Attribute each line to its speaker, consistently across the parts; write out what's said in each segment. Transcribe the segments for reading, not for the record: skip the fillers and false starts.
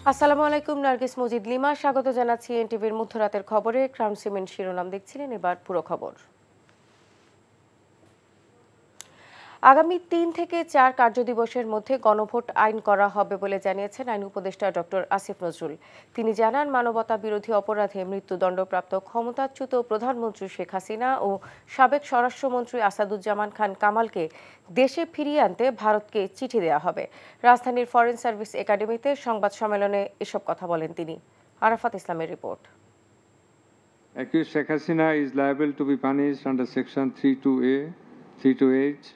Speaker 1: আসসালামু আলাইকুম, নার্গিস মজিদ লিমা স্বাগত জানাচ্ছি এনটিভির মধ্যরাতের খবরে। ক্রাউন সিমেন্ট শিরোনাম দেখছিলেন, এবার পুরো খবর। আগামী ৩ থেকে ৪ কার্যদিবসের মধ্যে গণভোট আইন করা হবে বলে জানিয়েছেন আইন উপদেষ্টা ডক্টর আসিফ নজরুল। তিনি জানান, মানবতা বিরোধী অপরাধে মৃত্যুদণ্ডপ্রাপ্ত ক্ষমতাচ্যুত প্রধানমন্ত্রী শেখ হাসিনা ও সাবেক স্বরাষ্ট্রমন্ত্রী আসাদুজ্জামান খান কামালকে দেশে ফিরিয়ে আনতে ভারতকে চিঠি দেওয়া হবে। রাজধানীর ফরেন সার্ভিস একাডেমিতে সংবাদ সম্মেলনে এসব কথা বলেন তিনি। আরাফাত ইসলামের report.
Speaker 2: Accused Sheikh Hasina is liable to be punished under Section 32A, 32H.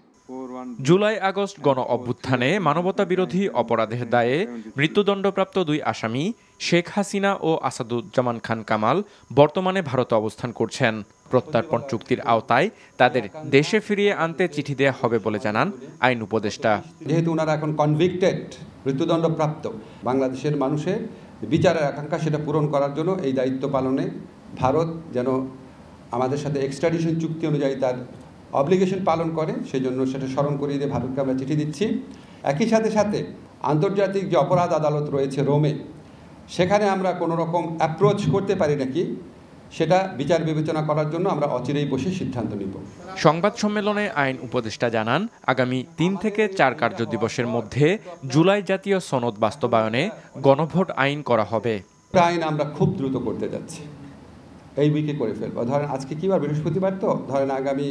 Speaker 3: July August গণ অভ্যুত্থানে মানবতা বিরোধী অপরাধের দায়ে মৃত্যুদণ্ডপ্রাপ্ত দুই আসামি শেখ হাসিনা ও আসাদুজ্জামান খান কামাল বর্তমানে ভারতে অবস্থান করছেন। প্রত্যর্পণ চুক্তির আওতায় তাদের দেশে ফিরিয়ে আনতে চিঠি দেওয়া হবে বলে জানান আইন উপদেষ্টা।
Speaker 4: যেহেতু ওনারা এখন কনভিক্টেড, মৃত্যুদণ্ডপ্রাপ্ত, বাংলাদেশের মানুষের বিচারের আকাঙ্ক্ষা সেটা পূরণ করার জন্য এই দায়িত্ব পালনে ভারত যেন আমাদের সাথে এক্সট্রাডিশন চুক্তি অনুযায়ী তার অব্লিগেশন পালন করে, সেই জন্য সেটা স্মরণ করিয়ে দিয়ে ভারতকে আমরা চিঠি দিচ্ছি। একই সাথে আন্তর্জাতিক যে অপরাধ আদালত রয়েছে রোমে, সেখানে আমরা কোনো রকম অ্যাপ্রোচ করতে পারি নাকি সেটা বিচার বিবেচনা করার জন্য আমরা অচিরেই বসে সিদ্ধান্ত নিব।
Speaker 3: সংবাদ সম্মেলনে আইন উপদেষ্টা জানান, আগামী ৩ থেকে ৪ কার্যদিবসের মধ্যে জুলাই জাতীয় সনদ বাস্তবায়নে গণভোট আইন করা হবে।
Speaker 4: আইন আমরা খুব দ্রুত করতে যাচ্ছি, এই উইকে করে ফেলবো। ধরেন আজকে কি বার, বৃহস্পতিবার, তো ধরেন আগামী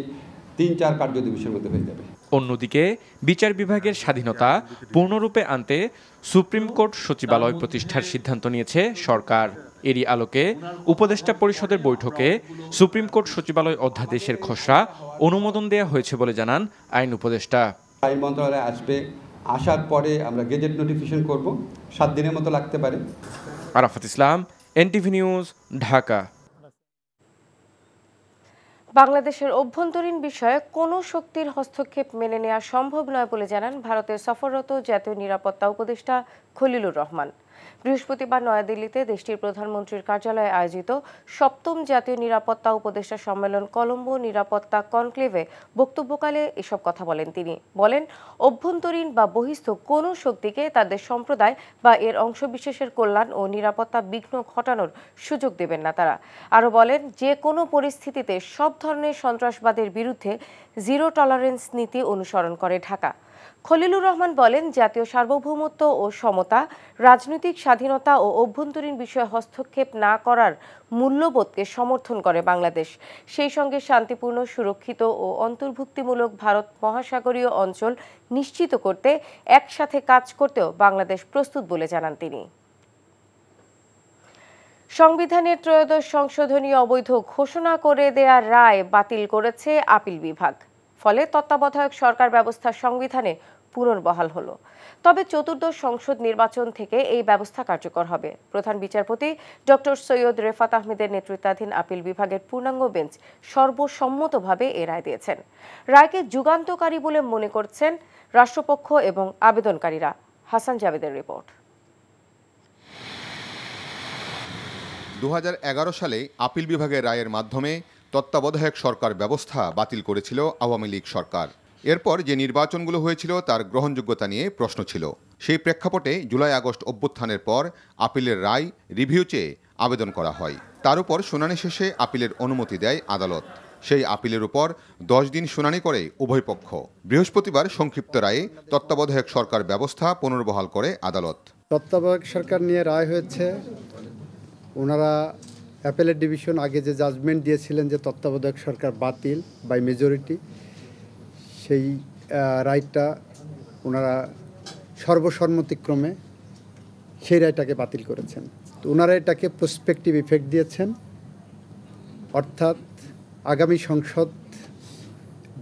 Speaker 4: ৩-৪ কার্যদিবসের মধ্যে হয়ে যাবে।
Speaker 3: অন্যদিকে বিচার বিভাগের স্বাধীনতা পূর্ণরূপে আনতে সুপ্রিম কোর্ট সচিবালয় প্রতিষ্ঠার সিদ্ধান্ত নিয়েছে সরকার। এরই আলোকে উপদেষ্টা পরিষদের বৈঠকে সুপ্রিম কোর্ট সচিবালয় অধ্যাদেশের খসড়া অনুমোদন দেওয়া হয়েছে বলে জানান আইন উপদেষ্টা।
Speaker 4: আইন মন্ত্রণালয়ে আসবে, আসার পরে আমরা গেজেট নোটিফিকেশন করব, 7 দিনের মতো লাগতে পারে।
Speaker 3: আরাফাত ইসলাম, এনটিভি নিউজ, ঢাকা।
Speaker 1: বাংলাদেশের অভ্যন্তরীণ বিষয়ে কোনো শক্তির হস্তক্ষেপ মেনে নেওয়া সম্ভব নয় বলে জানান ভারতের সফররত জাতীয় নিরাপত্তা উপদেষ্টা খলিলুর রহমান। বৃহস্পতিবার নয়াদিল্লিতে দেশটির প্রধানমন্ত্রীর কার্যালয়ে আয়োজিত ৭ম জাতীয় নিরাপত্তা উপদেষ্টা সম্মেলন কলম্বো নিরাপত্তা কনক্লেভে বক্তব্যকালে এসব কথা বলেন তিনি। বলেন, অভ্যন্তরীণ বা বহিস্থ কোনো শক্তিকে তাদের সম্প্রদায় বা এর অংশবিশেষের কল্যাণ ও নিরাপত্তা বিঘ্ন ঘটানোর সুযোগ দেবেন না তারা। আরও বলেন, যে কোনো পরিস্থিতিতে সব ধরনের সন্ত্রাসবাদের বিরুদ্ধে জিরো টলারেন্স নীতি অনুসরণ করে ঢাকা। খলিলুর রহমান বলেন, জাতীয় সার্বভৌমত্ব ও সমতা, রাজনৈতিক স্বাধীনতা ও অভ্যন্তরীণ বিষয়ে হস্তক্ষেপ না করার মূল্যবোধকে সমর্থন করে বাংলাদেশ। সেই সঙ্গে শান্তিপূর্ণ, সুরক্ষিত ও অন্তর্ভুক্তিমূলক ভারত মহাসাগরীয় অঞ্চল নিশ্চিত করতে একসাথে কাজ করতেও বাংলাদেশ প্রস্তুত বলে জানান তিনি। সংবিধানের ত্রয়োদশ সংশোধনী অবৈধ ঘোষণা করে দেওয়ার রায় বাতিল করেছে আপিল বিভাগ। ফলে তত্ত্বাবধায়ক সরকার ব্যবস্থা সংবিধানে পুনর্বহাল হলো। তবে চতুর্দশ সংসদ নির্বাচন থেকে এই ব্যবস্থা কার্যকর হবে। প্রধান বিচারপতি ডক্টর সৈয়দ রেফাত আহমেদের নেতৃত্বাধীন আপিল বিভাগের পূর্ণাঙ্গ বেঞ্চ সর্বসম্মতভাবে এ রায় দিয়েছেন। রায়কে যুগান্তকারী বলে মনে করছেন রাষ্ট্রপক্ষ এবং আবেদনকারীরা। হাসান জাবেদের রিপোর্ট।
Speaker 5: ২০১১ সালে আপিল বিভাগের রায়ের মাধ্যমে তত্ত্বাবধায়ক সরকার ব্যবস্থা বাতিল করেছিল আওয়ামী লীগ সরকার। এরপর যে নির্বাচনগুলো হয়েছিল তার গ্রহণযোগ্যতা নিয়ে প্রশ্ন ছিল। সেই প্রেক্ষাপটে জুলাই আগস্ট অভ্যুত্থানের পর আপিলের রায় রিভিউ চেয়ে আবেদন করা হয়। তার উপর শুনানি শেষে আপিলের অনুমতি দেয় আদালত। সেই আপিলের উপর 10 দিন শুনানি করে উভয় পক্ষ। বৃহস্পতিবার সংক্ষিপ্ত রায়ে তত্ত্বাবধায়ক সরকার ব্যবস্থা পুনর্বহাল করে আদালত।
Speaker 6: তত্ত্বাবধায়ক সরকার নিয়ে রায় হয়েছে। ওনারা অ্যাপেলেট ডিভিশন আগে যে জাজমেন্ট দিয়েছিলেন যে তত্ত্বাবধায়ক সরকার বাতিল বাই মেজরিটি, সেই রায়টা ওনারা সর্বসম্মতিক্রমে সেই রায়টাকে বাতিল করেছেন। তো ওনারা এটাকে প্রসপেক্টিভ ইফেক্ট দিয়েছেন, অর্থাৎ আগামী সংসদ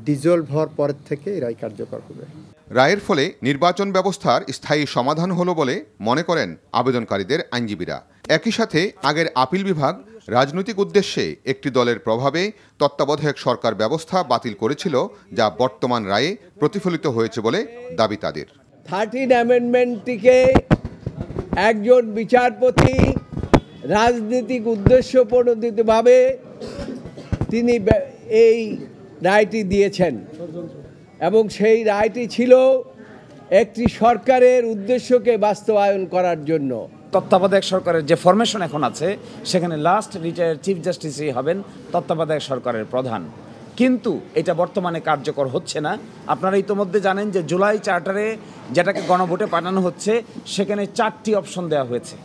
Speaker 6: ডিজলভ হওয়ার পরের থেকে এই রায় কার্যকর হবে।
Speaker 5: রায়ের ফলে নির্বাচন ব্যবস্থার স্থায়ী সমাধান হলো বলে মনে করেন আবেদনকারীদের আইনজীবীরা। একই সাথে আগের আপিল বিভাগ রাজনৈতিক উদ্দেশ্যে একটি দলের প্রভাবে তত্ত্বাবধায়ক সরকার ব্যবস্থা বাতিল করেছিল, যা বর্তমান রায়ে প্রতিফলিত হয়েছে বলে দাবি তাদের।
Speaker 7: 13 অ্যামেন্ডমেন্টটিকে একজন বিচারপতি রাজনৈতিক উদ্দেশ্য প্রণোদিতভাবে তিনি এই রায়টি দিয়েছেন এবং সেই রায়টি ছিল একটি সরকারের উদ্দেশ্যকে বাস্তবায়ন করার জন্য।
Speaker 8: তত্ত্বাবধায়ক সরকারের যে ফরমেশন এখন আছে সেখানে লাস্ট রিটায়ার্ড চিফ জাস্টিসই হবেন তত্ত্বাবধায়ক সরকারের প্রধান, কিন্তু এটা বর্তমানে কার্যকর হচ্ছে না। আপনারা ইতোমধ্যে জানেন যে জুলাই চার্টারে যেটাকে গণভোটে পাঠানো হচ্ছে সেখানে 4টি অপশন দেওয়া হয়েছে।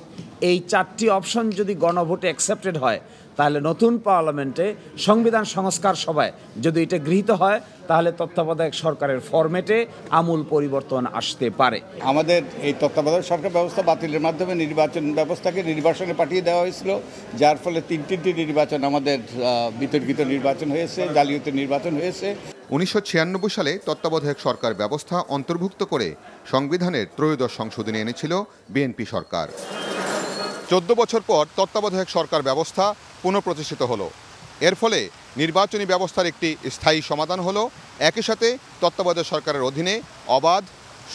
Speaker 8: এই 4টি অপশন যদি গণভোটে অ্যাকসেপ্টেড হয় তাহলে নতুন পার্লামেন্টে সংবিধান সংস্কার সভায় যদি এটা গৃহীত হয় তাহলে তত্ত্বাবধায়ক সরকারের ফরম্যাটে আমূল পরিবর্তন আসতে পারে।
Speaker 9: আমাদের এই তত্ত্বাবধায়ক সরকার ব্যবস্থা বাতিলের মাধ্যমে নির্বাচন ব্যবস্থাকে নির্বাচনে পাঠিয়ে দেওয়া হয়েছিল, যার ফলে তিনটি নির্বাচন আমাদের বিতর্কিত নির্বাচন হয়েছে, জালিয়াতি নির্বাচন হয়েছে।
Speaker 5: 1996 সালে তত্ত্বাবধায়ক সরকার ব্যবস্থা অন্তর্ভুক্ত করে সংবিধানের ত্রয়োদশ সংশোধনী এনেছিল বিএনপি সরকার। 14 বছর পর তত্ত্বাবধায়ক সরকার ব্যবস্থা পুনঃপ্রতিষ্ঠিত হলো। এর ফলে নির্বাচনী ব্যবস্থার একটি স্থায়ী সমাধান হলো। একই সাথে তত্ত্বাবধায়ক সরকারের অধীনে অবাধ,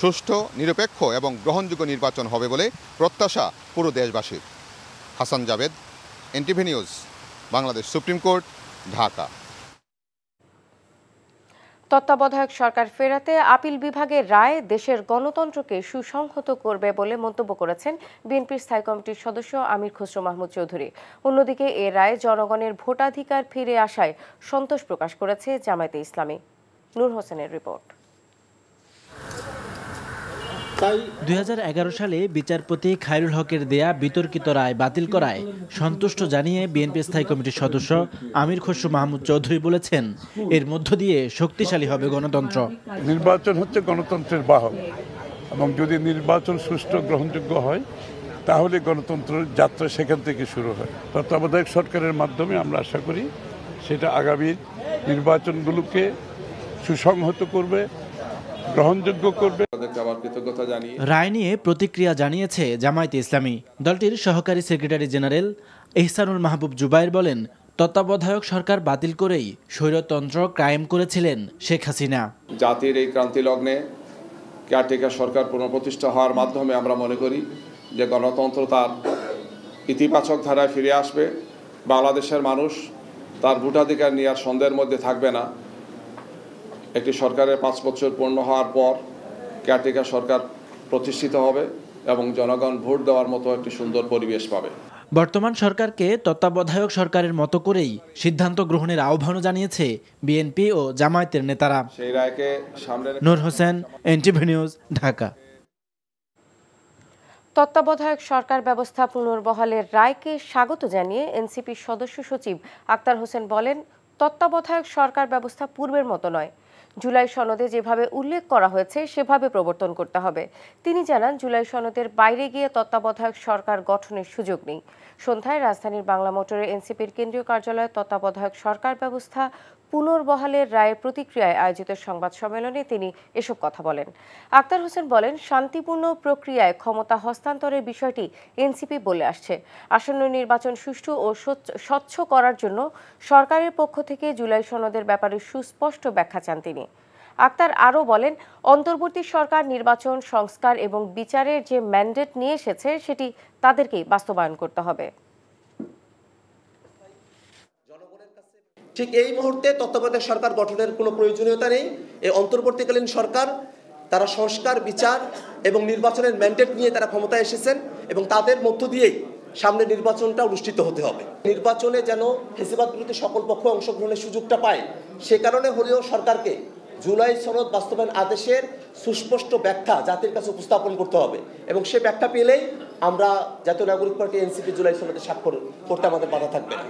Speaker 5: সুষ্ঠু, নিরপেক্ষ এবং গ্রহণযোগ্য নির্বাচন হবে বলে প্রত্যাশা পুরো দেশবাসীর। Hasan Javed, NTV news, Bangladesh supreme court, Dhaka.
Speaker 1: তত্ত্বাবধায়ক সরকার ফেরাতে আপিল বিভাগের রায় দেশের গণতন্ত্রকে সুসংহত করবে বলে মন্তব্য করেছেন বিএনপির স্থায়ী কমিটির সদস্য আমির খসরু মাহমুদ চৌধুরী। অন্যদিকে এ রায় জনগণের ভোটাধিকার ফিরে আসায় সন্তোষ প্রকাশ করেছে জামায়াতে ইসলামী। নূর হোসেনের রিপোর্ট।
Speaker 10: 2011 সালে বিচারপতি খায়রুল হকের দেয়া বিতর্কিত রায় বাতিল করায় সন্তুষ্ট জানিয়ে বিএনপি স্থায়ী কমিটির সদস্য আমির খসরু মাহমুদ চৌধুরী বলেছেন, এর মধ্য দিয়ে শক্তিশালী হবে গণতন্ত্র।
Speaker 11: নির্বাচন হচ্ছে গণতন্ত্রের বাহক এবং যদি নির্বাচন সুষ্ঠু গ্রহণযোগ্য হয় তাহলে গণতন্ত্রের যাত্রা সেখান থেকে শুরু হয়। তত্ত্বাবধায়ক সরকারের মাধ্যমে আমরা আশা করি সেটা আগামী নির্বাচনগুলোকে সুসংহত করবে, গ্রহণযোগ্য করবে।
Speaker 10: রায় নিয়ে প্রতিক্রিয়া জানিয়েছে জামায়াতে ইসলামী। দলটির সহকারী সেক্রেটারি জেনারেল এহসানুল মাহবুব জুবায়ের বলেন, তত্ত্বাবধায়ক সরকার বাতিল করেই স্বৈরতন্ত্র কায়েম করেছিলেন শেখ হাসিনা।
Speaker 12: জাতির এই ক্রান্তি লগ্নে কেয়ারটেকার সরকার পুনঃপ্রতিষ্ঠা হওয়ার মাধ্যমে আমরা মনে করি যে গণতন্ত্র তার ইতিবাচক ধারায় ফিরে আসবে। বাংলাদেশের মানুষ তার ভোটাধিকার নিয়ে আর সন্দেহের মধ্যে থাকবে না। একটি সরকারের 5 বছর পূর্ণ হওয়ার পর কেয়ারটেকার সরকার প্রতিষ্ঠিত হবে এবং জনগণ ভোট দেওয়ার মতো একটি সুন্দর পরিবেশ পাবে।
Speaker 10: বর্তমান সরকারকে তত্ত্বাবধায়ক সরকারের মতো করেই সিদ্ধান্ত গ্রহণের আহ্বানও জানিয়েছে বিএনপি ও জামায়াতের নেতারা।
Speaker 12: সেই রায়কে সামনে
Speaker 10: নূর হোসেন, এনটিভি নিউজ, ঢাকা।
Speaker 1: তত্ত্বাবধায়ক সরকার ব্যবস্থা পুনর্বহালের রায়কে স্বাগত জানিয়ে এনসিপির সদস্য সচিব আক্তার হোসেন বলেন, তত্ত্বাবধায়ক সরকার ব্যবস্থা পূর্বের মতো নয়। জুলাই সনদে যেভাবে উল্লেখ করা হয়েছে সেভাবে প্রবর্তন করতে হবে। তিনি জানান, জুলাই সনদের বাইরে গিয়ে তত্ত্বাবধায়ক সরকার গঠনের সুযোগ নেই। সন্ধ্যায় রাজধানীর বাংলা মোটরে এনসিপির কেন্দ্রীয় কার্যালয়ে তত্ত্বাবধায়ক সরকার ব্যবস্থা পুনর্বহালের রায়ের প্রতিক্রিয়ায় আয়োজিত সংবাদ সম্মেলনে তিনি এসব কথা বলেন। আক্তার হোসেন বলেন, শান্তিপূর্ণ প্রক্রিয়ায় ক্ষমতা হস্তান্তরের বিষয়টি এনসিপি বলে আসছে। আসন্ন নির্বাচন সুষ্ঠু ও স্বচ্ছ করার জন্য সরকারের পক্ষ থেকে জুলাই সনদের ব্যাপারে সুস্পষ্ট ব্যাখ্যা চান তিনি। আক্তার আরও বলেন, অন্তর্বর্তী সরকার নির্বাচন সংস্কার এবং বিচারের যে ম্যান্ডেট নিয়ে এসেছে সেটি তাদেরকেই বাস্তবায়ন করতে হবে।
Speaker 13: ঠিক এই মুহূর্তে তত্ত্বাবধায়ক সরকার গঠনের কোনো প্রয়োজনীয়তা নেই। এই অন্তর্বর্তীকালীন সরকার তারা সংস্কার, বিচার এবং নির্বাচনের ম্যান্ডেট নিয়ে তারা ক্ষমতায় এসেছেন এবং তাদের মধ্য দিয়েই সামনে নির্বাচনটা অনুষ্ঠিত হতে হবে। নির্বাচনে যেন ফ্যাসিবাদ বিরোধী সকল পক্ষ অংশগ্রহণের সুযোগটা পায়, সে কারণে হলেও সরকারকে জুলাই সনদ বাস্তবায়ন আদেশের সুস্পষ্ট ব্যাখ্যা জাতির কাছে উপস্থাপন করতে হবে এবং সে ব্যাখ্যা পেলেই আমরা জাতীয় নাগরিক পার্টি এনসিপি জুলাই সনদে স্বাক্ষর করতে আমাদের বাধা থাকবে না।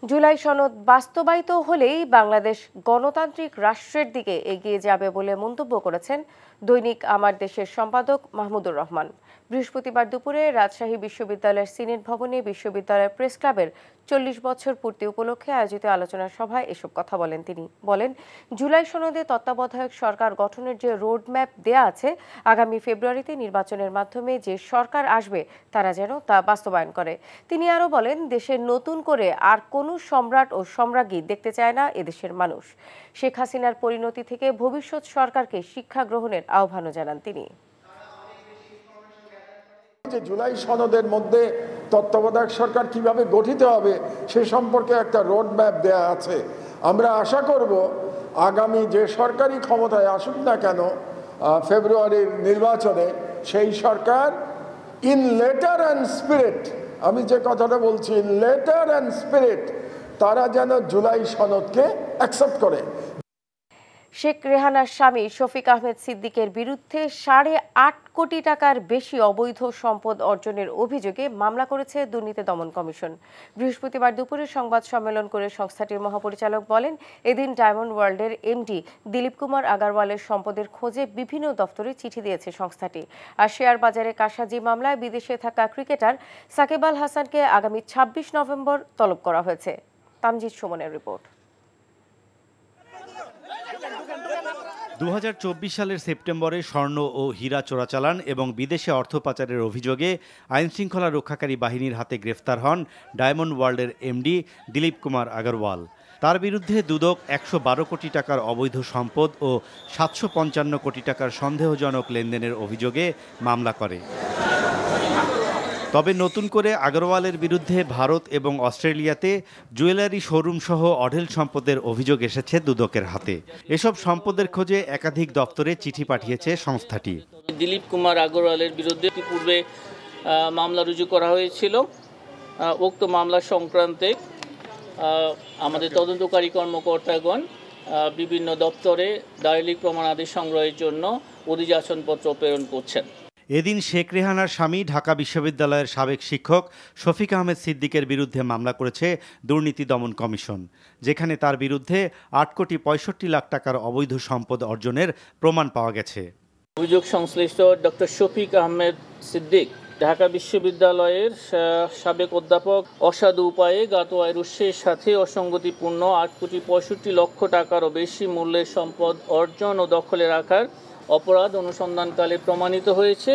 Speaker 1: জুলাই সনদ বাস্তবায়িত হলেই বাংলাদেশ গণতান্ত্রিক রাষ্ট্রের দিকে এগিয়ে যাবে বলে মন্তব্য করেছেন দৈনিক আমার দেশের সম্পাদক মাহমুদুর রহমান। বৃহস্পতিবার দুপুরে রাজশাহী বিশ্ববিদ্যালয়ের সিনেট ভবনে বিশ্ববিদ্যালয়ের প্রেস ক্লাবের 40 বছর পূর্তি উপলক্ষে আয়োজিত আলোচনা সভায় এসব কথা বলেন তিনি। বলেন, জুলাই সনদে তত্ত্বাবধায়ক সরকার গঠনের যে রোডম্যাপ দেয়া আছে, আগামী ফেব্রুয়ারিতে নির্বাচনের মাধ্যমে যে সরকার আসবে তারা যেন তা বাস্তবায়ন করে। তিনি আরও বলেন, দেশের নতুন করে আর কোনো সম্রাট ও সম্রাজ্ঞী দেখতে চায় না এদেশের মানুষ। শেখ হাসিনার পরিণতি থেকে ভবিষ্যৎ সরকারকে শিক্ষা গ্রহণের আহ্বানও জানান তিনি।
Speaker 14: জুলাই সনদের মধ্যে তত্ত্বাবধায়ক সরকার কিভাবে গঠিত হবে সে সম্পর্কে একটা রোড ম্যাপ দেওয়া আছে। আমরা আশা করব আগামী যে সরকারি ক্ষমতায় আসুক না কেন ফেব্রুয়ারির নির্বাচনে সেই সরকার ইন লেটার অ্যান্ড স্পিরিট, আমি যে কথাটা বলছি ইন লেটার অ্যান্ড স্পিরিট, তারা যেন জুলাই সনদকে অ্যাকসেপ্ট করে।
Speaker 1: শেখ রেহানার স্বামী শফিক আহমেদ সিদ্দিকের বিরুদ্ধে 8.5 কোটি টাকার বেশি অবৈধ সম্পদ অর্জনের অভিযোগে মামলা করেছে দুর্নীতি দমন কমিশন। বৃহস্পতিবার দুপুরে সংবাদ সম্মেলন করে সংস্থাটির মহাপরিচালক বলেন, এদিন ডায়মন্ড ওয়ার্ল্ডের এমডি দিলীপ কুমার আগারওয়ালের সম্পদের খোঁজে বিভিন্ন দপ্তরে চিঠি দিয়েছে সংস্থাটি। আর শেয়ার বাজারে কারসাজি মামলায় বিদেশে থাকা ক্রিকেটার সাকিব আল হাসানকে আগামী 26 নভেম্বর তলব করা হয়েছে। তামজিদ সুমনের রিপোর্ট।
Speaker 15: 2024 সালের সেপ্টেম্বরে স্বর্ণ ও হীরা চোরাচালান এবং বিদেশে অর্থ পাচারের অভিযোগে আইনশৃঙ্খলা রক্ষাকারী বাহিনীর হাতে গ্রেফতার হন ডায়মন্ড ওয়ার্ল্ডের এমডি দিলীপ কুমার আগরওয়াল। তার বিরুদ্ধে দুদক 112 কোটি টাকার অবৈধ সম্পদ ও 755 কোটি টাকার সন্দেহজনক লেনদেনের অভিযোগে মামলা করে। তবে নতুন করে আগরওয়ালের বিরুদ্ধে ভারত এবং অস্ট্রেলিয়াতে জুয়েলারি শোরুম সহ অঢেল সম্পদের অভিযোগ এসেছে দুদকের হাতে। এসব সম্পদের খোঁজে একাধিক দপ্তরে চিঠি পাঠিয়েছে সংস্থাটি।
Speaker 16: দিলীপ কুমার আগরওয়ালের বিরুদ্ধে পূর্বে মামলা রুজু করা হয়েছিল। উক্ত মামলা সংক্রান্তে আমাদের তদন্তকারী কর্মকর্তাগণ বিভিন্ন দপ্তরে দালিলিক প্রমাণাদি সংগ্রহের জন্য অধিযাচনপত্র প্রেরণ করছেন।
Speaker 15: এদিন শেখ রেহানার স্বামী ঢাকা বিশ্ববিদ্যালয়ের সাবেক শিক্ষক শফিক আহমেদ সিদ্দিকের বিরুদ্ধে মামলা করেছে দুর্নীতি দমন কমিশন, যেখানে তার বিরুদ্ধে 8 কোটি 65 লাখ টাকার অবৈধ সম্পদ অর্জনের প্রমাণ পাওয়া গেছে।
Speaker 16: অভিযোগ সংশ্লিষ্ট ডক্টর শফিক আহমেদ সিদ্দিক ঢাকা বিশ্ববিদ্যালয়ের সাবেক অধ্যাপক অসাধু উপায়ে জ্ঞাত আয়ের উৎসের সাথে অসঙ্গতিপূর্ণ 8 কোটি 65 লক্ষ টাকারও বেশি মূল্যের সম্পদ অর্জন ও দখলে রাখার অপরাধ অনুসন্ধানকালে প্রমাণিত হয়েছে।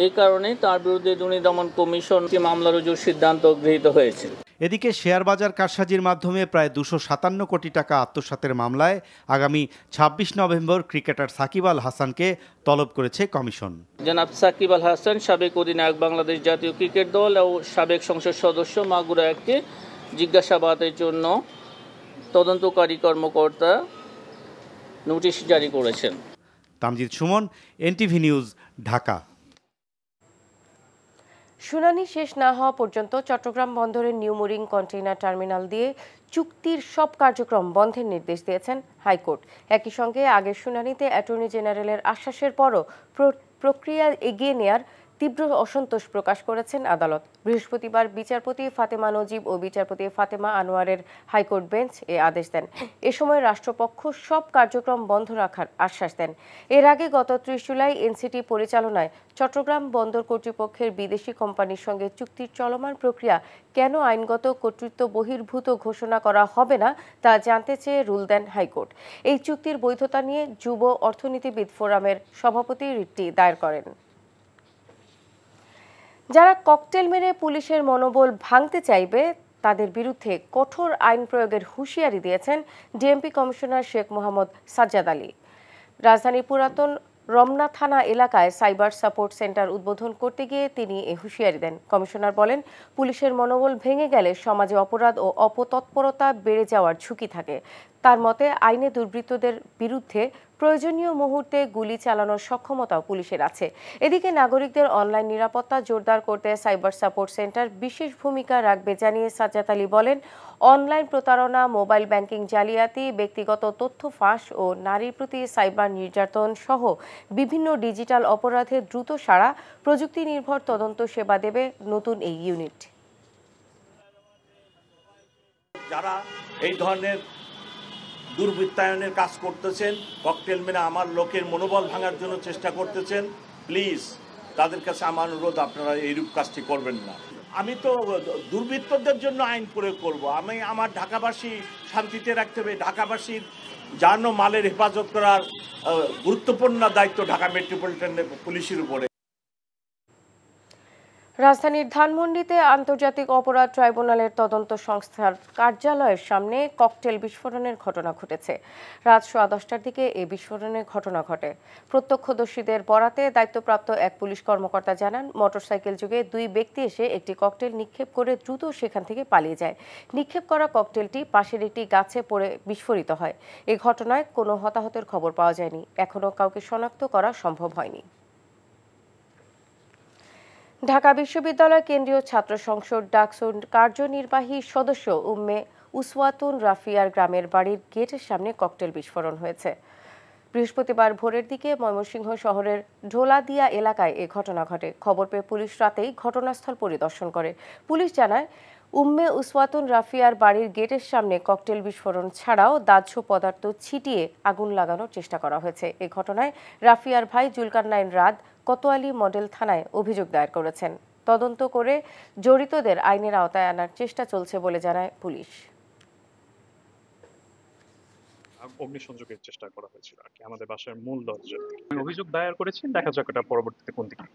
Speaker 16: এই কারণে তার বিরুদ্ধে দুর্নীতি দমন কমিশন মামলা রুজুর সিদ্ধান্ত গৃহীত হয়েছে।
Speaker 15: এদিকে শেয়ার বাজার কারসাজির মাধ্যমে প্রায় 257 কোটি টাকা আত্মসাতের মামলায় আগামী 26 নভেম্বর ক্রিকেটার সাকিব আল হাসানকে তলব করেছে কমিশন।
Speaker 16: জনাব সাকিব আল হাসান সাবেক অধিনায়ক বাংলাদেশ জাতীয় ক্রিকেট দল ও সাবেক সংসদ সদস্য মাগুরা একটি জিজ্ঞাসাবাদের জন্য তদন্তকারী কর্মকর্তা নোটিশ জারি করেছেন।
Speaker 15: Tamjid Suman, NTV news, Dhaka.
Speaker 1: শুনানি শেষ না হওয়া পর্যন্ত চট্টগ্রাম বন্দরের নিউ মুরিং কন্টেইনার টার্মিনাল দিয়ে চুক্তির সব কার্যক্রম বন্ধের নির্দেশ দিয়েছেন হাইকোর্ট। একই সঙ্গে আগের শুনানিতে অ্যাটর্নি জেনারেলের আশ্বাসের পরও প্রক্রিয়া এগিয়ে নেয়ার তীব্র অসন্তোষ প্রকাশ করেছেন আদালত। বৃহস্পতিবার বিচারপতি ফাতেমা নজিব ও বিচারপতি ফাতেমা আনোয়ারের হাইকোর্ট বেঞ্চ এ আদেশ দেন। এ সময় রাষ্ট্রপক্ষ সব কার্যক্রম বন্ধ রাখার আশ্বাস দেন। এর আগে গত 30 জুলাই এনসিটি পরিচালনায় চট্টগ্রাম বন্দর কর্তৃপক্ষের বিদেশি কোম্পানির সঙ্গে চুক্তির চলমান প্রক্রিয়া কেন আইনগত কর্তৃত্ব বহির্ভূত ঘোষণা করা হবে না তা জানতে চেয়ে রুল দেন হাইকোর্ট। এই চুক্তির বৈধতা নিয়ে যুব অর্থনীতিবিদ ফোরামের সভাপতি রিটটি দায়ের করেন। যারা ককটেল মেরে পুলিশের মনোবল ভাঙতে চাইবে তাদের বিরুদ্ধে কঠোর আইন প্রয়োগের হুঁশিয়ারি দিয়েছেন ডিএমপি কমিশনার শেখ মোহাম্মদ সাজ্জাদ আলী। রাজধানীর পুরাতন রমনা থানা এলাকায় সাইবার সাপোর্ট সেন্টার উদ্বোধন করতে গিয়ে তিনি এ হুঁশিয়ারি দেন। কমিশনার বলেন, পুলিশের মনোবল ভেঙে গেলে সমাজে অপরাধ ও অপতৎপরতা বেড়ে যাওয়ার ঝুঁকি থাকে। তার মতে আইনে দুর্বৃত্তদের বিরুদ্ধে প্রয়োজনীয় মুহূর্তে গুলি চালানোর সক্ষমতাও পুলিশের আছে। এদিকে নাগরিকদের অনলাইন নিরাপত্তা জোরদার করতে সাইবার সাপোর্ট সেন্টার বিশেষ ভূমিকা রাখবে জানিয়ে সাজ্জাদ আলী বলেন, অনলাইন প্রতারণা, মোবাইল ব্যাংকিং জালিয়াতি, ব্যক্তিগত তথ্য ফাঁস ও নারীর প্রতি সাইবার নির্যাতন সহ বিভিন্ন ডিজিটাল অপরাধে দ্রুত সাড়া প্রযুক্তি নির্ভর তদন্ত সেবা দেবে নতুন এই ইউনিট।
Speaker 17: যারা এই ধরনের দুর্বৃত্তায়নের কাজ করতেছেন, ককটেল মেরে আমার লোকের মনোবল ভাঙার জন্য চেষ্টা করতেছেন, প্লিজ তাদের কাছে আমার অনুরোধ, আপনারা এইরূপ কাজটি করবেন না। আমি তো দুর্বৃত্তদের জন্য আইন প্রয়োগ করব। আমি আমার ঢাকাবাসী শান্তিতে রাখতে হবে। ঢাকাবাসীর জান ও মালের হেফাজত করার গুরুত্বপূর্ণ দায়িত্ব ঢাকা মেট্রোপলিটন পুলিশের উপরে।
Speaker 1: রাজধানীর ধানমন্ডিতে আন্তর্জাতিক অপরাধ ট্রাইব্যুনালের তদন্ত সংস্থার কার্যালয়ের সামনে ককটেল বিস্ফোরণের ঘটনা ঘটেছে। রাত 10:15টার দিকে এই বিস্ফোরণের ঘটনা ঘটে। প্রত্যক্ষদর্শীদের বরাতে দায়িত্বপ্রাপ্ত এক পুলিশ কর্মকর্তা জানান, মোটরসাইকেল যোগে 2 ব্যক্তি এসে একটি ককটেল নিক্ষেপ করে দ্রুত সেখান থেকে পালিয়ে যায়। নিক্ষেপ করা ককটেলটি পাশের একটি গাছে পড়ে বিস্ফোরিত হয়। এই ঘটনায় কোনো হতাহতের খবর পাওয়া যায়নি। এখনও কাউকে শনাক্ত করা সম্ভব হয়নি। ঢাকা বিশ্ববিদ্যালয় কেন্দ্রীয় ছাত্র সংসদ ডাকসুর কার্যনির্বাহী সদস্য উম্মে উসওয়াতুন রাফিয়ার গ্রামের বাড়ির গেটের সামনে ককটেল বিস্ফোরণ হয়েছে। বৃহস্পতিবার ভোরের দিকে ময়মনসিংহ শহরের ঢোলাদিয়া এলাকায় এ ঘটনা ঘটে। খবর পেয়ে পুলিশ রাতেই ঘটনাস্থল পরিদর্শন করে। পুলিশ জানায়, উম্মে উসওয়াতুন রাফিয়ার বাড়ির গেটের সামনে ককটেল বিস্ফোরণ ছাড়াও দাহ্য পদার্থ ছিটিয়ে আগুন লাগানোর চেষ্টা করা হয়েছে। এ ঘটনায় রাফিয়ার ভাই জুলকারনাইন রাত কোতোয়ালি মডেল থানায় অভিযোগ দায়ের করেছেন। তদন্ত করে জড়িতদের আইনের আওতায় আনার চেষ্টা চলছে বলে জানায় পুলিশ।
Speaker 18: অগ্নিসংযোগের চেষ্টা করা হয়েছিল আর কি আমাদের বাসার মূল দরজা। অভিযোগ দায়ের করেছেন, দেখা যাক এটা পরবর্তীতে কোন দিকে।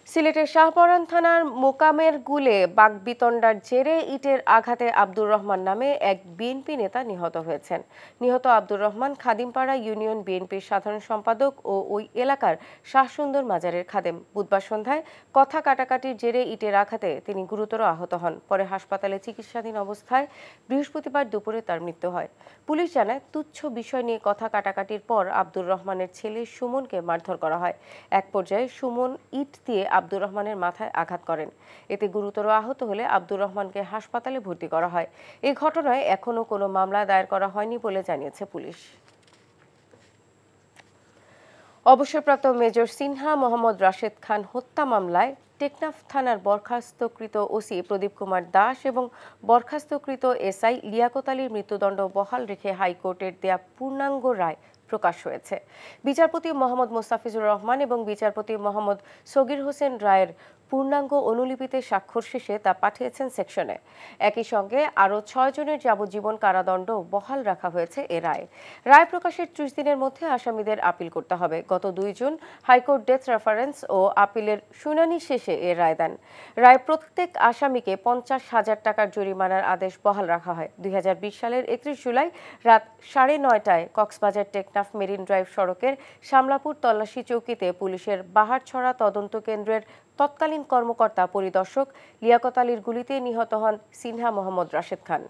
Speaker 1: সিলেটের শাহপরান থানার মোকামের গুলে বাকবিতণ্ডার জেরে ইটের আঘাতে আব্দুর রহমান নামে এক বিএনপি নেতা নিহত হয়েছেন। নিহত আব্দুর রহমান খাদিমপাড়া ইউনিয়ন বিএনপির সাধারণ সম্পাদক ও ওই এলাকার শাহসুন্দর মাজারের খাদেম। বুধবার সন্ধ্যায় কথা কাটাকাটির জেরে ইটের আঘাতে তিনি গুরুতর আহত হন। পরে হাসপাতালে চিকিৎসাধীন অবস্থায় বৃহস্পতিবার দুপুরে তার মৃত্যু হয়। পুলিশ জানায়, তুচ্ছ বিষয় নিয়ে কথা কাটাকাটির পর আব্দুর রহমানের ছেলে সুমনকে মারধর করা হয়। এক পর্যায়ে সুমন ইট দিয়ে আব্দুর রহমানের মাথায় আঘাত করেন। এতে গুরুতর আহত হলে আব্দুর রহমানকে হাসপাতালে ভর্তি করা হয়। এই ঘটনায় এখনো কোনো মামলা দায়ের করা হয়নি বলে জানিয়েছে পুলিশ। অবসরপ্রাপ্ত মেজর সিনহা মোহাম্মদ রাশেদ খান হত্যা মামলায় টেকনাফ থানার বরখাস্তকৃত ওসি প্রদীপ কুমার দাস এবং বরখাস্তকৃত এসআই লিয়াকত আলীর মৃত্যুদণ্ড বহাল রেখে হাইকোর্টের দেয়া পূর্ণাঙ্গ রায় প্রকাশ হয়েছে। বিচারপতি মোহাম্মদ মোস্তাফিজুর রহমান এবং বিচারপতি মোহাম্মদ সগির হোসেন রায়ের পূর্ণাঙ্গ অনুলিপিতে স্বাক্ষর শেষে তা পাঠিয়েছেন সেকশনে। একই সঙ্গে আরও 6 জনের যাবজ্জীবন কারাদণ্ড বহাল রাখা হয়েছে এ রায়। রায় প্রকাশের 30 দিনের মধ্যে আসামিদের আপিল করতে হবে। গত 2 জুন হাইকোর্ট ডেথ রেফারেন্স ও আপিলের শুনানি শেষে এ রায় দেন। রায় প্রত্যেক আসামিকে 50,000 টাকার জরিমানার আদেশ বহাল রাখা হয়। 2020 সালের 31 জুলাই রাত 9:30টায় কক্সবাজার টেকনাফ মেরিন ড্রাইভ সড়কের শামলাপুর তল্লাশি চৌকিতে পুলিশের বাহারছড়া তদন্ত কেন্দ্রের তৎকালীন কর্মকর্তা পরিদর্শক লিয়াকত আলীর গুলিতে নিহত হন সিনহা মোহাম্মদ রাশেদ খান।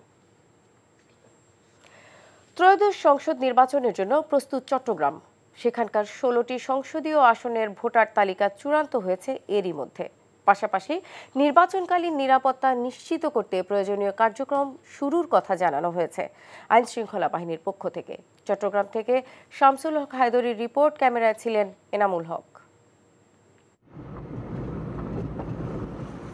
Speaker 1: ত্রয়োদশ সংসদ নির্বাচনের জন্য প্রস্তুত চট্টগ্রাম। সেখানকার 16টি সংসদীয় আসনের ভোটার তালিকা চূড়ান্ত হয়েছে এরই মধ্যে। পাশাপাশি নির্বাচনকালীন নিরাপত্তা নিশ্চিত করতে প্রয়োজনীয় কার্যক্রম শুরুর কথা জানানো হয়েছে আইন শৃঙ্খলা বাহিনীর পক্ষ থেকে। চট্টগ্রাম থেকে শামসুল হক হায়দরির রিপোর্ট, ক্যামেরায় ছিলেন এনামুল হক।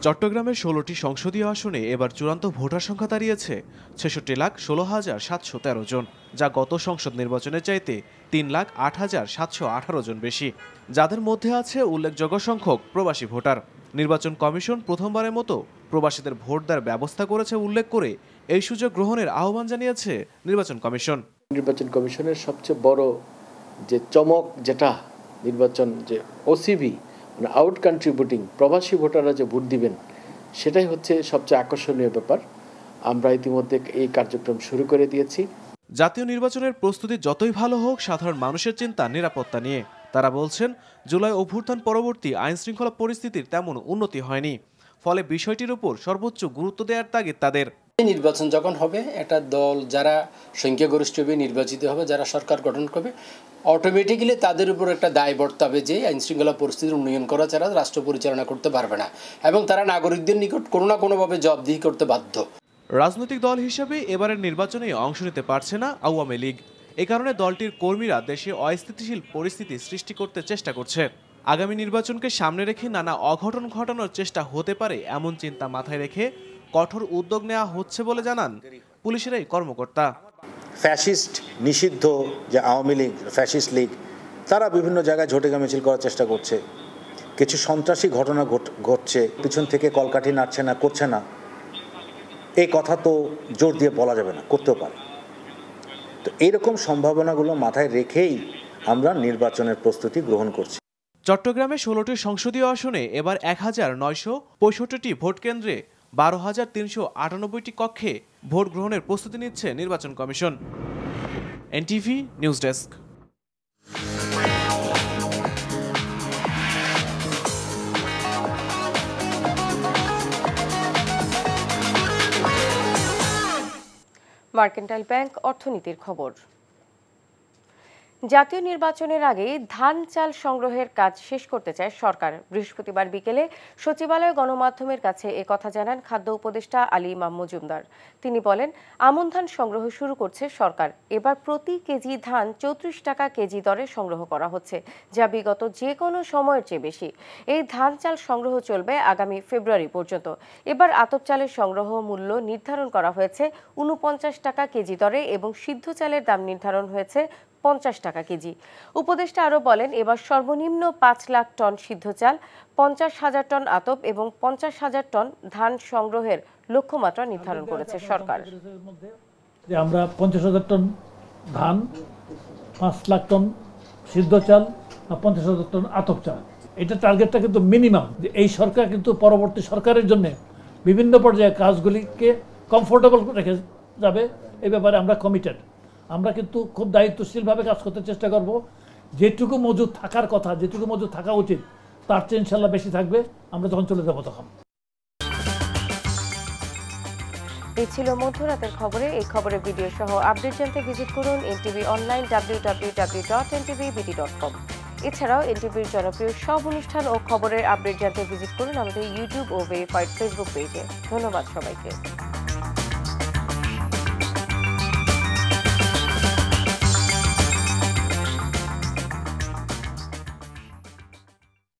Speaker 19: চট্টগ্রামের 16টি সংসদীয় আসনে এবার চূড়ান্ত ভোটার সংখ্যা দাঁড়িয়েছে 66,16,713 জন, যা গত সংসদ নির্বাচনের চাইতে 3,08,718 জন বেশি। যাদের মধ্যে আছে উল্লেখযোগ্য সংখ্যক প্রবাসী ভোটার। নির্বাচন কমিশন প্রথমবারের মতো প্রবাসীদের ভোট দেওয়ার ব্যবস্থা করেছে উল্লেখ করে এই সুযোগ গ্রহণের আহ্বান জানিয়েছে নির্বাচন কমিশন।
Speaker 20: নির্বাচন কমিশনের সবচেয়ে বড় যে চমক, যেটা নির্বাচন যে ওসিবি মানে আউট কান্ট্রি ভোটিং, প্রবাসী ভোটাররা যে ভোট দিবেন, সেটাই হচ্ছে সবচেয়ে আকর্ষণীয় ব্যাপার। আমরা ইতিমধ্যে এই কার্যক্রম শুরু করে দিয়েছি।
Speaker 19: জাতীয় নির্বাচনের প্রস্তুতি যতই ভালো হোক, সাধারণ মানুষের চিন্তা নিরাপত্তা নিয়ে। তারা বলছেন, জুলাই অভ্যুত্থান পরবর্তী আইন শৃঙ্খলা পরিস্থিতির তেমন উন্নতি হয়নি, ফলে বিষয়টির উপর সর্বোচ্চ গুরুত্ব দেওয়ার তাগিদ তাদের।
Speaker 21: নির্বাচন যখন হবে, একটা দল যারা সংখ্যাগরিষ্ঠ হবে নির্বাচিত হবে, যারা সরকার গঠন করবে, অটোমেটিক্যালি তাদের উপর একটা দায় বর্তাবে যে আইন শৃঙ্খলা পরিস্থিতির উন্নয়ন করা ছাড়া রাষ্ট্র পরিচালনা করতে পারবে না, এবং তারা নাগরিকদের নিকট কোনো না কোনোভাবে জবাবদিহি করতে বাধ্য।
Speaker 19: রাজনৈতিক দল হিসেবে এবারের নির্বাচনে অংশ নিতে পারছে না আওয়ামী লীগ। এ কারণে দলটির কর্মীরা দেশে অস্থিতিশীল পরিস্থিতি সৃষ্টি করতে চেষ্টা করছে। আগামী নির্বাচনকে সামনে রেখে নানা অঘটন ঘটানোর চেষ্টা হতে পারে, এমন চিন্তা মাথায় রেখে কঠোর উদ্যোগ নেওয়া হচ্ছে বলে জানান পুলিশের এই কর্মকর্তা।
Speaker 22: ফ্যাসিস্ট নিষিদ্ধ যে আওয়ামী লীগ, ফ্যাসিস্ট লীগ, তারা বিভিন্ন জায়গায় ঝটিকা মিছিল করার চেষ্টা করছে। কিছু সন্ত্রাসী ঘটনা ঘটছে, পিছন থেকে কলকাঠি নাড়ছে না, করছে না, এই কথা তো জোর দিয়ে বলা যাবে না, করতেও পারে। তো এইরকম সম্ভাবনাগুলো মাথায় রেখেই আমরা নির্বাচনের প্রস্তুতি গ্রহণ করছি।
Speaker 19: চট্টগ্রামে 16টি সংসদীয় আসনে এবার 1,965টি ভোট কেন্দ্রে 12,398টি কক্ষে ভোট গ্রহণের প্রস্তুতি নিচ্ছে নির্বাচন commission. NTV news desk.
Speaker 1: Mercantile bank অর্থনীতির খবর। জাতীয় নির্বাচনের আগে ধান চাল সংগ্রহের কাজ শেষ করতে চায় সরকার। বৃহস্পতিবার বিকেলে সচিবালয়ে গণমাধ্যমের কাছে একথা জানান খাদ্য উপদেষ্টা আলী ইমাম মজুমদার। তিনি বলেন, আমন ধান সংগ্রহ শুরু করছে সরকার। এবার প্রতি কেজি ধান 34 টাকা কেজি দরে সংগ্রহ করা হচ্ছে, যা বিগত যে কোনো সময়ের চেয়ে বেশি। এই ধান চাল সংগ্রহ চলবে আগামী ফেব্রুয়ারি পর্যন্ত। এবার আতপ চালের সংগ্রহ মূল্য নির্ধারণ করা হয়েছে 49 টাকা কেজি দরে এবং সিদ্ধ চালের দাম নির্ধারণ হয়েছে 50 টাকা কেজি। উপদেষ্টা আরও বলেন, এবার সর্বনিম্ন 5 লাখ টন সিদ্ধ চাল, 50,000 টন আতপ এবং 50,000 টন ধান সংগ্রহের লক্ষ্যমাত্রা নির্ধারণ করেছে সরকার।
Speaker 2: আমরা 50,000 টন ধান, 5 লাখ টন সিদ্ধ চাল আর 50,000 টন আতপ চাল, এটা টার্গেটটা কিন্তু মিনিমাম। এই সরকার কিন্তু পরবর্তী সরকারের জন্য বিভিন্ন পর্যায়ে কাজগুলিকে কমফোর্টেবল রেখে যাবে, এই ব্যাপারে আমরা কমিটেড। আমরা কিন্তু খুব দায়িত্বশীলভাবে কাজ করতে চেষ্টা করব। যেটুকু মজুদ থাকার কথা, যেটুকু মজুদ থাকা উচিত, তার চেয়ে ইনশাল্লাহ বেশি থাকবে আমরা যখন চলে যাব তখন।
Speaker 1: এই ছিল মধ্যরাতের খবরে। এই খবরের ভিডিও সহ আপডেট জানতে ভিজিট করুন এনটিভি অনলাইন www.ntvbt.com। এছাড়াও এনটিভির জনপ্রিয় সব অনুষ্ঠান ও খবরের আপডেট জানতে ভিজিট করুন আমাদের ইউটিউব ও ভেরিফাইড ফেসবুক পেজে। ধন্যবাদ সবাইকে।